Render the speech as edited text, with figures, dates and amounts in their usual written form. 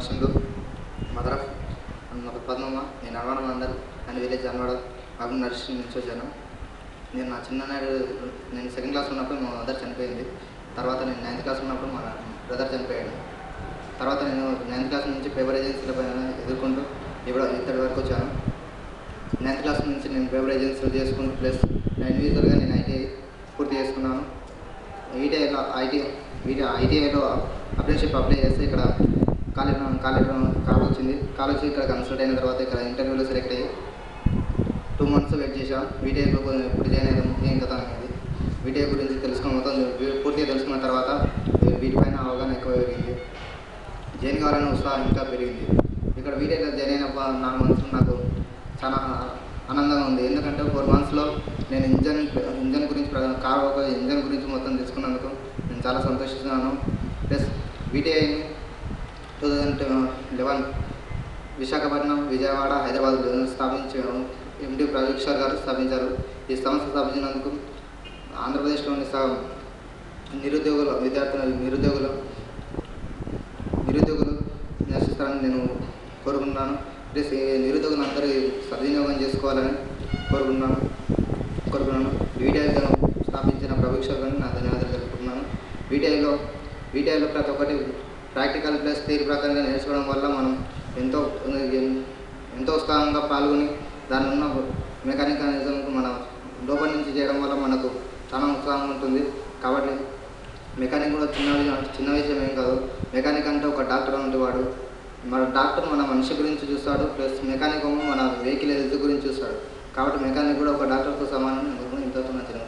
వర్షంలో మదర్ నా పద్మమ్మ, నేను అడవాడ మండల్ అండ్ విలేజ్ అన్నవాడ అభివృద్ధి నడిచి నుంచి వచ్చాను. నేను నా చిన్ననాడు నేను సెకండ్ క్లాస్ ఉన్నప్పుడు మా మదర్ చనిపోయింది. తర్వాత నేను 9th క్లాస్ ఉన్నప్పుడు మా బ్రదర్ చనిపోయాడు. తర్వాత నేను 9th క్లాస్ నుంచి పేపర్ ఏజెన్సీల పైన ఎదుర్కొంటూ ఇక్కడి వరకు వచ్చాను. 9th క్లాస్ నుంచి నేను పేపర్ ఏజెన్సీలు చేసుకుంటూ ప్లస్ ఇండివిజువల్గా నేను ఐటీఐ పూర్తి చేసుకున్నాను. ఐటీఐలో అప్రెంటిస్‌షిప్ అప్లై చేస్తే ఇక్కడ కాల్ వచ్చింది. కాల్ వచ్చి ఇక్కడ కన్సల్ట్ అయిన తర్వాత ఇక్కడ ఇంటర్వ్యూలో సెలెక్ట్ అయ్యి 2 months వెయిట్ చేశాను. వీటీఐలో ఇప్పుడు జాయిన్ అయ్యాము. ఏం కథ అనేది వీటీఐ గురించి తెలుసుకున్న మొత్తం పూర్తిగా తెలుసుకున్న తర్వాత వీటిపైన అవగాహన ఎక్కువ పెరిగింది. జాయిన్ కావాలనే ఉత్సాహం ఇంకా పెరిగింది. ఇక్కడ వీటీఐలో జాయిన్ అయిన 4 months నాకు చాలా ఆనందంగా ఉంది. ఎందుకంటే 4 monthsలో నేను ఇంజన్ గురించి కార్ ఒక ఇంజన్ గురించి మొత్తం తెలుసుకున్నందుకు నేను చాలా సంతోషిస్తున్నాను. ప్లస్ వీటీఐని 2011 విశాఖపట్నం, విజయవాడ, హైదరాబాద్ స్థాపించారు. ఎండి ప్రవీక్షర్ గారు స్థాపించారు. ఈ సంస్థ స్థాపించినందుకు ఆంధ్రప్రదేశ్లోని నిరుద్యోగులు నశిస్తారని నేను కోరుకుంటున్నాను. ప్లస్ నిరుద్యోగులందరూ సద్వినియోగం చేసుకోవాలని కోరుకున్నాను. వీటీఐలో స్థాపించిన ప్రవీక్షర్ గారిని నా ధన్యవాదాలు తెలుపుకుంటున్నాను. వీటీఐలో ప్రతి ఒక్కటి ప్రాక్టికల్ ప్లస్ థియరీ ప్రకారంగా నేర్చుకోవడం వల్ల మనం ఎంతో ఉత్సాహంగా పాల్గొని దాని ఉన్న మెకానికలిజం మన లోపల నుంచి చేయడం వల్ల మనకు చాలా ఉత్సాహంగా ఉంటుంది. కాబట్టి మెకానిక్ కూడా చిన్న విషయం ఏం కాదు. మెకానిక్ అంటే ఒక డాక్టర్ వంటివాడు. మన డాక్టర్ మన మనిషి గురించి చూస్తాడు, ప్లస్ మెకానిక్ మన వెహికల్ హెల్త్ గురించి చూస్తాడు. కాబట్టి మెకానిక్ కూడా ఒక డాక్టర్తో సమానం. ఇంతతో నచ్చిన